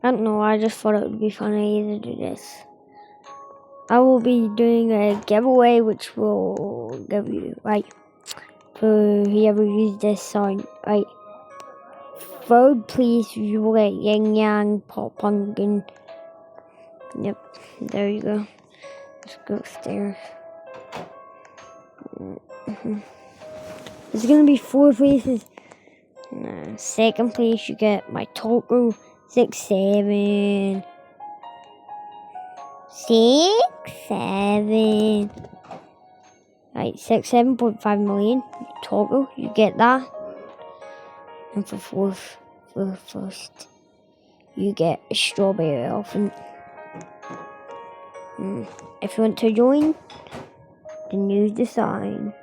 I don't know, I just thought it would be funny to do this. I will be doing a giveaway which will give you, right, for whoever used this sign, right. Third place, you will get Yin Yang, Pop Pumpkin. Yep, there you go. Let's go upstairs. There's gonna be 4 places. Second place, you get my Toku 6-7. 6-7. Right, 7.5 million. Toku, you get that. And for first, you get a strawberry elephant. If you want to join, then use the sign.